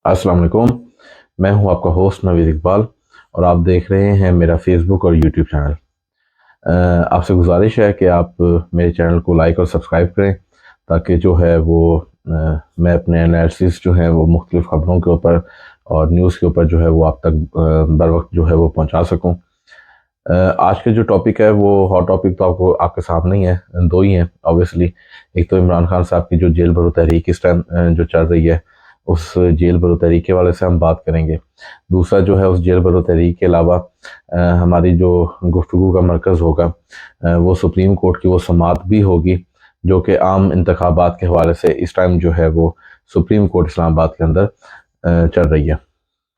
अस्सलाम वालेकुम। मैं हूं आपका होस्ट नवीद इकबाल और आप देख रहे हैं मेरा फेसबुक और यूट्यूब चैनल। आपसे गुजारिश है कि आप मेरे चैनल को लाइक और सब्सक्राइब करें ताकि जो है वो मैं अपने एनालिसिस जो है वो मुख्तलिफ खबरों के ऊपर और न्यूज़ के ऊपर जो है वो आप तक बर वक्त जो है वो पहुंचा सकूं। आज के जो टॉपिक है वो हॉट टॉपिक तो आपको आपके सामने ही है, दो ही हैं ऑब्वियसली। एक तो इमरान खान साहब की जो जेल भरो तहरीक इस टाइम जो चल रही है, उस जेल भरो तहरीक के वाले से हम बात करेंगे। दूसरा जो है उस जेल भरो तहरीक के अलावा हमारी जो गुफ्तगू का मरकज़ होगा वो सुप्रीम कोर्ट की वो समाअत भी होगी जो कि आम इंतखाबात के हवाले से इस टाइम जो है वो सुप्रीम कोर्ट इस्लामाबाद के अंदर चल रही है।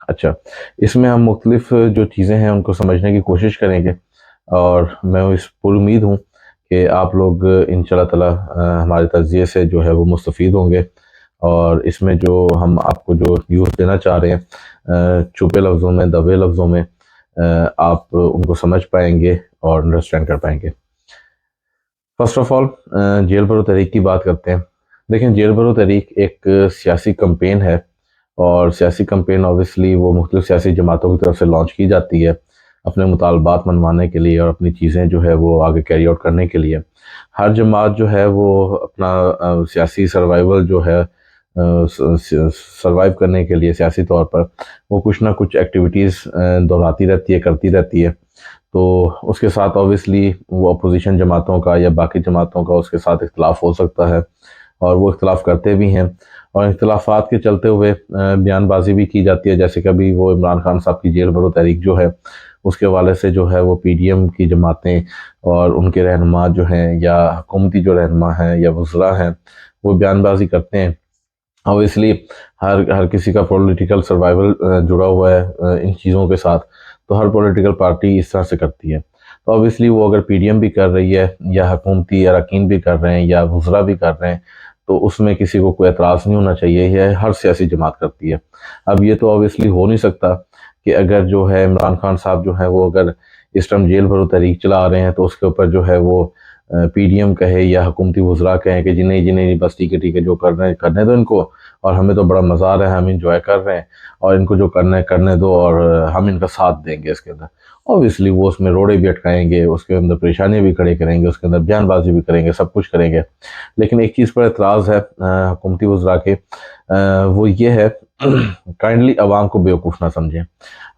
अच्छा, इसमें हम मुख्तलिफ जो चीज़ें हैं उनको समझने की कोशिश करेंगे और मैं इस पूरी उम्मीद हूँ कि आप लोग इंशाल्लाह ताला हमारे तज़किये से जो है वो मुस्तफ़ीद होंगे और इसमें जो हम आपको जो न्यूज़ देना चाह रहे हैं छुपे लफ्ज़ों में, दबे लफ्ज़ों में आप उनको समझ पाएंगे और अंडरस्टैंड कर पाएंगे। फर्स्ट ऑफ ऑल जेल भरो तहरीक की बात करते हैं। देखें, जेल भरो तहरीक एक सियासी कंपेन है और सियासी कंपेन ऑब्वियसली वो मुख्तलिफ सियासी जमातों की तरफ से लॉन्च की जाती है अपने मुतालबात मनवाने के लिए और अपनी चीज़ें जो है वो आगे कैरी आउट करने के लिए। हर जमात जो है वो अपना सियासी सर्वाइवल जो है सर्वाइव करने के लिए सियासी तौर पर वो कुछ ना कुछ एक्टिविटीज़ दोहराती रहती है, करती रहती है। तो उसके साथ ऑब्वियसली वो अपोजिशन जमातों का या बाकी जमातों का उसके साथ इख्तलाफ हो सकता है और वो इख्तलाफ करते भी हैं और इख्तलाफात के चलते हुए बयानबाजी भी की जाती है। जैसे कभी वो इमरान खान साहब की जेल भरो तहरीक जो है उसके हवाले से जो है वो पीडीएम की जमातें और उनके रहनुमा जो हैं या हुकूमती जो रहनुमा हैं या वज़रा हैं वो बयानबाजी करते हैं। ऑब्वियसली हर हर किसी का पॉलिटिकल सर्वाइवल जुड़ा हुआ है इन चीज़ों के साथ, तो हर पॉलिटिकल पार्टी इस तरह से करती है। तो ऑब्वियसली वो अगर पीडीएम भी कर रही है या हुकूमती अरकान भी कर रहे हैं या वज़रा भी कर रहे हैं तो उसमें किसी को कोई एतराज़ नहीं होना चाहिए। यह हर सियासी जमात करती है। अब ये तो ऑब्वियसली हो नहीं सकता कि अगर जो है इमरान खान साहब जो है वो अगर इस टाइम जेल भरो तहरीक चला रहे हैं तो उसके ऊपर जो है वो पीडीएम कहे या हुकूमती वज़रा कहें कि जिन्हें जिन्हें बस ठीक है जो करना है करने दो इनको और हमें तो बड़ा मज़ा आ रहा है, हम इंजॉय कर रहे हैं और इनको जो करना है करने दो और हम इनका साथ देंगे इसके अंदर। ऑब्वियसली वो उसमें रोड़े भी अटकाएंगे, उसके अंदर परेशानियां भी खड़ी करेंगे, उसके अंदर बयानबाजी भी करेंगे, सब कुछ करेंगे। लेकिन एक चीज़ पर एतराज़ है हुकूमती वज़रा के, वो ये है काइंडली आवाम को बेवकूफ़ ना समझें।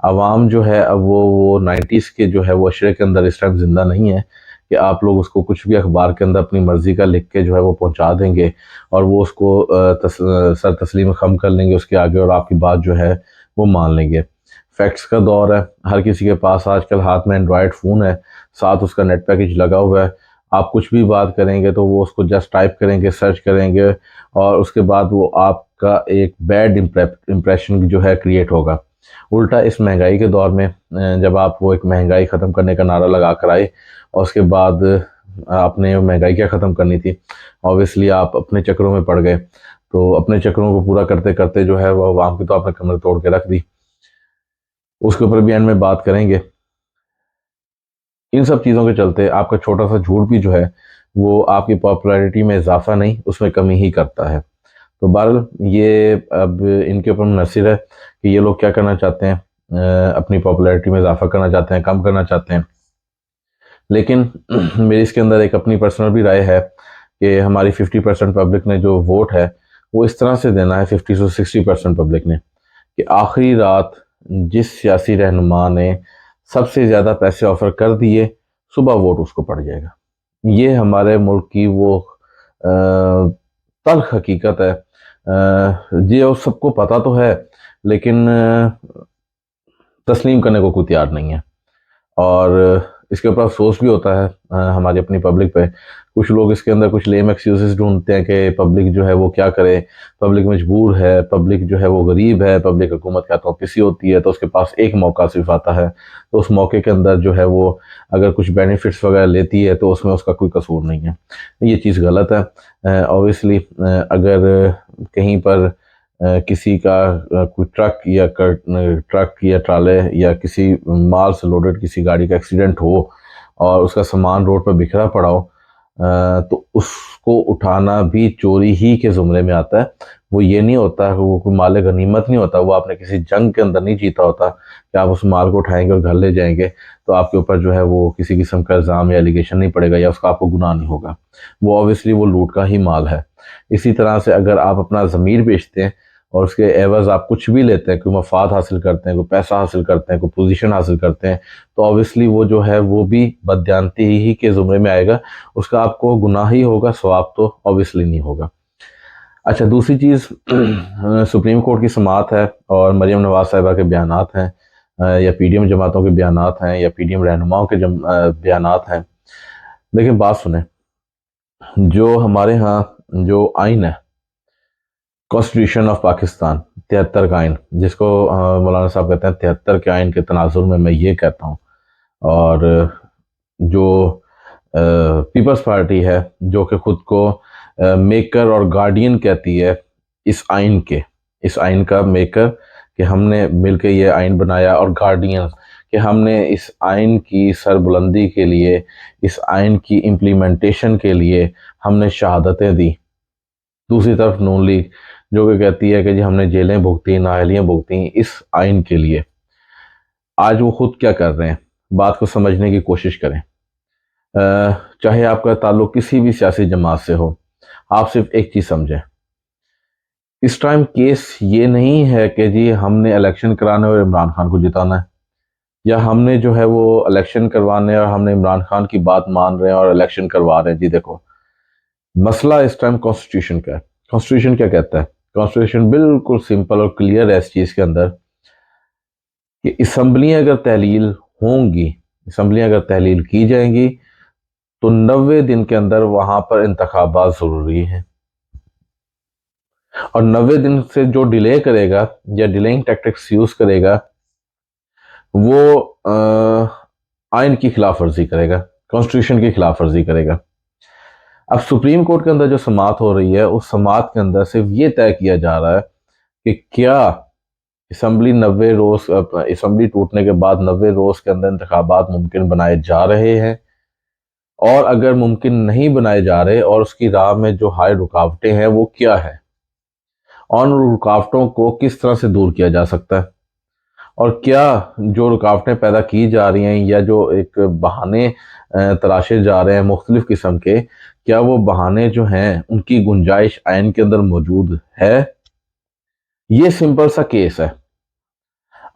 आवाम जो है अब वो 90s के जो है वो अशरे के अंदर इस टाइम ज़िंदा नहीं है कि आप लोग उसको कुछ भी अखबार के अंदर अपनी मर्ज़ी का लिख के जो है वो पहुंचा देंगे और वो उसको सर तस्लीम खम कर लेंगे उसके आगे और आपकी बात जो है वो मान लेंगे। फैक्ट्स का दौर है, हर किसी के पास आजकल हाथ में एंड्रॉयड फ़ोन है, साथ उसका नेट पैकेज लगा हुआ है। आप कुछ भी बात करेंगे तो वो उसको जस्ट टाइप करेंगे, सर्च करेंगे और उसके बाद वो आपका एक बैड इम्प्रेशन जो है क्रिएट होगा। उल्टा इस महंगाई के दौर में जब आप वो एक महंगाई ख़त्म करने का नारा लगा कर आए और उसके बाद आपने महंगाई क्या ख़त्म करनी थी, ऑब्वियसली आप अपने चक्करों में पड़ गए। तो अपने चक्करों को पूरा करते करते जो है वो आवाम की तो आपने कमर तोड़ के रख दी। उसके ऊपर भी एंड में बात करेंगे। इन सब चीज़ों के चलते आपका छोटा सा झूठ भी जो है वो आपकी पॉपुलैरिटी में इजाफा नहीं उसमें कमी ही करता है। तो बहरहाल ये अब इनके ऊपर मुनहसर है कि ये लोग क्या करना चाहते हैं, अपनी पॉपुलैरिटी में इजाफा करना चाहते हैं, कम करना चाहते हैं। लेकिन मेरी इसके अंदर एक अपनी पर्सनल भी राय है कि हमारी 50% पब्लिक ने जो वोट है वो इस तरह से देना है, 50 से 60% पब्लिक ने, कि आखिरी रात जिस सियासी रहनुमा ने सबसे ज़्यादा पैसे ऑफर कर दिए सुबह वोट उसको पड़ जाएगा। ये हमारे मुल्क की वो तल्ख हकीकत है। ये वो सबको पता तो है लेकिन तस्लीम करने को कोई तैयार नहीं है और इसके ऊपर अफसोस भी होता है हमारी अपनी पब्लिक पे। कुछ लोग इसके अंदर कुछ लेम एक्सक्यूजेस ढूंढते हैं कि पब्लिक जो है वो क्या करे, पब्लिक मजबूर है, पब्लिक जो है वो गरीब है, पब्लिक हुकूमत के हाथों पिसी होती है तो उसके पास एक मौका सिर्फ आता है, तो उस मौके के अंदर जो है वो अगर कुछ बेनिफिट्स वगैरह लेती है तो उसमें उसका कोई कसूर नहीं है। ये चीज़ गलत है। ऑब्वियसली अगर कहीं पर किसी का कोई ट्रक या ट्राले या किसी माल से लोडेड किसी गाड़ी का एक्सीडेंट हो और उसका सामान रोड पर बिखरा पड़ा हो तो उसको उठाना भी चोरी ही के ज़ुमरे में आता है। वो ये नहीं होता, वो कोई माल गनीमत नहीं होता, वो आपने किसी जंग के अंदर नहीं जीता होता कि आप उस माल को उठाएंगे और घर ले जाएंगे तो आपके ऊपर जो है वो किसी किस्म का इल्ज़ाम या एलिगेशन नहीं पड़ेगा या उसका आपको गुनाह नहीं होगा। वो ऑब्वियसली वो लूट का ही माल है। इसी तरह से अगर आप अपना ज़मीर बेचते हैं और उसके एवज़ आप कुछ भी लेते हैं, कोई मफाद हासिल करते हैं, कोई पैसा हासिल करते हैं, कोई पोजीशन हासिल करते हैं, तो ऑब्वियसली वो जो है वो भी बददियानती ही के ज़ुमरे में आएगा। उसका आपको गुनाह ही होगा, सवाब तो ऑब्वियसली नहीं होगा। अच्छा, दूसरी चीज़ सुप्रीम कोर्ट की समाअत है और मरीम नवाज साहिबा के बयानात हैं, या पीडीएम जमातों के बयानात हैं, या पीडीएम रहनुमाओं के बयानात हैं। देखिए बात सुने, जो हमारे यहाँ जो आइन है, कॉन्स्टिट्यूशन ऑफ पाकिस्तान, 73 का आइन, जिसको मौलाना साहब कहते हैं 73 के आइन के तनाजुर में मैं ये कहता हूँ, और जो पीपल्स पार्टी है जो कि खुद को मेकर और गार्डियन कहती है इस आइन का मेकर, कि हमने मिलकर ये आइन बनाया, और गार्डियन कि हमने इस आइन की सरबुलंदी के लिए, इस आइन की इम्प्लीमेंटेशन के लिए हमने शहादतें दी। दूसरी तरफ नून लीग जो कि कहती है कि जी हमने जेलें भुगती, नाअहलियाँ भुगती इस आइन के लिए। आज वो खुद क्या कर रहे हैं, बात को समझने की कोशिश करें। चाहे आपका ताल्लुक किसी भी सियासी जमात से हो, आप सिर्फ एक चीज़ समझें, इस टाइम केस ये नहीं है कि जी हमने इलेक्शन कराने और इमरान खान को जिताना है, या हमने जो है वो इलेक्शन करवाने और हमने इमरान खान की बात मान रहे हैं और इलेक्शन करवा रहे हैं। जी देखो, मसला इस टाइम कॉन्स्टिट्यूशन का है। कॉन्स्टिट्यूशन क्या कहता है? कॉन्स्टिट्यूशन बिल्कुल सिंपल और क्लियर है इस चीज़ के अंदर कि असम्बलियाँ अगर तहलील होंगी, असम्बलियाँ अगर तहलील की जाएंगी तो 90 दिन के अंदर वहां पर इंतखाबात ज़रूरी हैं, और 90 दिन से जो डिले करेगा या डिलेइंग टैक्टिक्स यूज़ करेगा वो आइन की खिलाफ वर्जी करेगा, कॉन्स्टिट्यूशन की खिलाफ वर्जी करेगा। अब सुप्रीम कोर्ट के अंदर जो समाअत हो रही है, उस समाअत के अंदर सिर्फ ये तय किया जा रहा है कि क्या असम्बली 90 रोज, असम्बली टूटने के बाद 90 रोज के अंदर इंतखाबात मुमकिन बनाए जा रहे हैं, और अगर मुमकिन नहीं बनाए जा रहे और उसकी राह में जो हाई रुकावटें हैं वो क्या है, और उन रुकावटों को किस तरह से दूर किया जा सकता है, और क्या जो रुकावटें पैदा की जा रही हैं या जो एक बहाने तराशे जा रहे हैं मुख्तलिफ किस्म के, क्या वो बहाने जो हैं उनकी गुंजाइश आइन के अंदर मौजूद है। ये सिंपल सा केस है।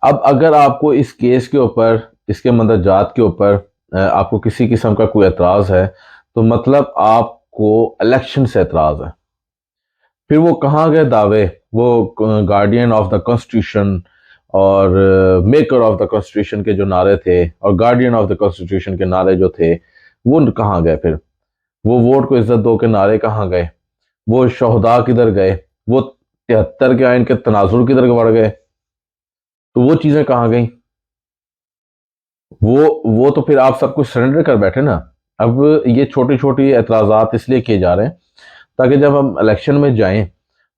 अब अगर आपको इस केस के ऊपर, इसके मंदरजात के ऊपर आपको किसी किस्म का कोई एतराज़ है, तो मतलब आपको इलेक्शन से एतराज़ है। फिर वो कहाँ गए दावे, वो गार्डियन ऑफ द कॉन्स्टिट्यूशन और मेकर ऑफ द कॉन्स्टिट्यूशन के जो नारे थे, और गार्डियन ऑफ द कॉन्स्टिट्यूशन के नारे जो थे, वो कहाँ गए? फिर वो वोट को इज्जत दो के नारे कहाँ गए? वो शोहदा किधर गए? वो 73 के आइन के तनाजुर किधर बढ़ गए? तो वो चीज़ें कहाँ गई? वो तो फिर आप सब कुछ सरेंडर कर बैठे ना। अब ये छोटी छोटी एतराज़ात इसलिए किए जा रहे हैं ताकि जब हम इलेक्शन में जाएं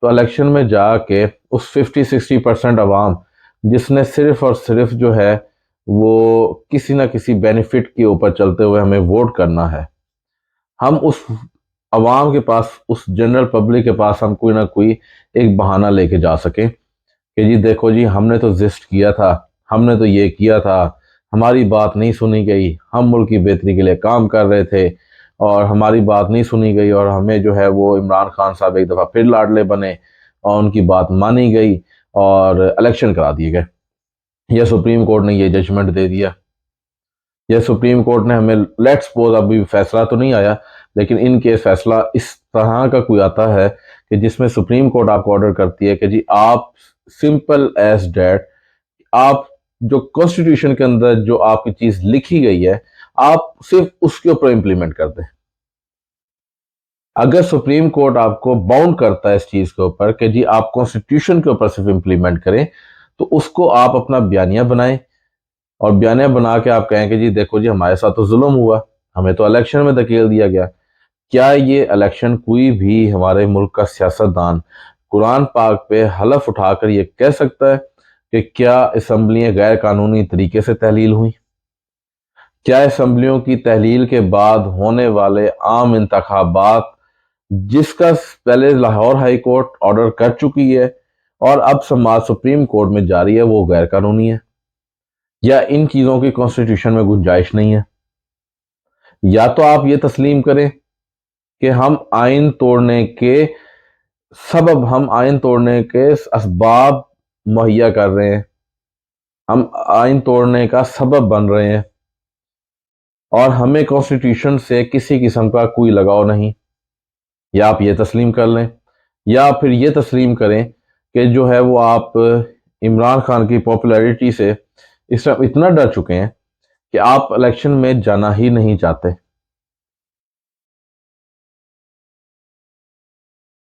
तो इलेक्शन में जाके उस 50-60% अवाम जिसने सिर्फ और सिर्फ जो है वो किसी ना किसी बेनिफिट के ऊपर चलते हुए हमें वोट करना है, हम उस अवाम के पास, उस जनरल पब्लिक के पास हम कोई ना कोई एक बहाना लेके जा सकें कि जी देखो जी हमने तो जिस्ट किया था, हमने तो ये किया था, हमारी बात नहीं सुनी गई, हम मुल्क की बेहतरी के लिए काम कर रहे थे और हमारी बात नहीं सुनी गई, और हमें जो है वो इमरान खान साहब एक दफ़ा फिर लाडले बने और उनकी बात मानी गई और इलेक्शन करा दिए गए। या सुप्रीम कोर्ट ने ये जजमेंट दे दिया, या सुप्रीम कोर्ट ने हमें, लेट्स सपोज अभी फैसला तो नहीं आया, लेकिन इन केस फैसला इस तरह का कोई आता है कि जिसमें सुप्रीम कोर्ट आपको ऑर्डर करती है कि जी आप, सिंपल एज डैट, आप जो कॉन्स्टिट्यूशन के अंदर जो आपकी चीज लिखी गई है आप सिर्फ उसके ऊपर इंप्लीमेंट कर दें। अगर सुप्रीम कोर्ट आपको बाउंड करता है इस चीज के ऊपर कि जी आप कॉन्स्टिट्यूशन के ऊपर सिर्फ इंप्लीमेंट करें, तो उसको आप अपना बयानिया बनाएं, और बयानिया बना के आप कहें कि जी देखो जी हमारे साथ तो जुल्म हुआ, हमें तो इलेक्शन में धकेल दिया गया। क्या ये इलेक्शन कोई भी हमारे मुल्क का सियासतदान कुरान पाक पे हलफ उठाकर ये कह सकता है कि क्या असम्बलियाँ गैर कानूनी तरीके से तहलील हुई? क्या असम्बलियों की तहलील के बाद होने वाले आम इंतखाबात जिसका पहले लाहौर हाई कोर्ट ऑर्डर कर चुकी है और अब समाज सुप्रीम कोर्ट में जारी है, वो गैर कानूनी है या इन चीज़ों की कॉन्स्टिट्यूशन में गुंजाइश नहीं है। या तो आप ये तस्लीम करें कि हम आइन तोड़ने के असबाब मुहैया कर रहे हैं, हम आइन तोड़ने का सबब बन रहे हैं और हमें कॉन्स्टिट्यूशन से किसी किस्म का कोई लगाव नहीं। या आप ये तस्लीम कर लें, या फिर ये तस्लीम करें कि जो है वो आप इमरान खान की पॉपुलैरिटी से इस टाइम इतना डर चुके हैं कि आप इलेक्शन में जाना ही नहीं चाहते।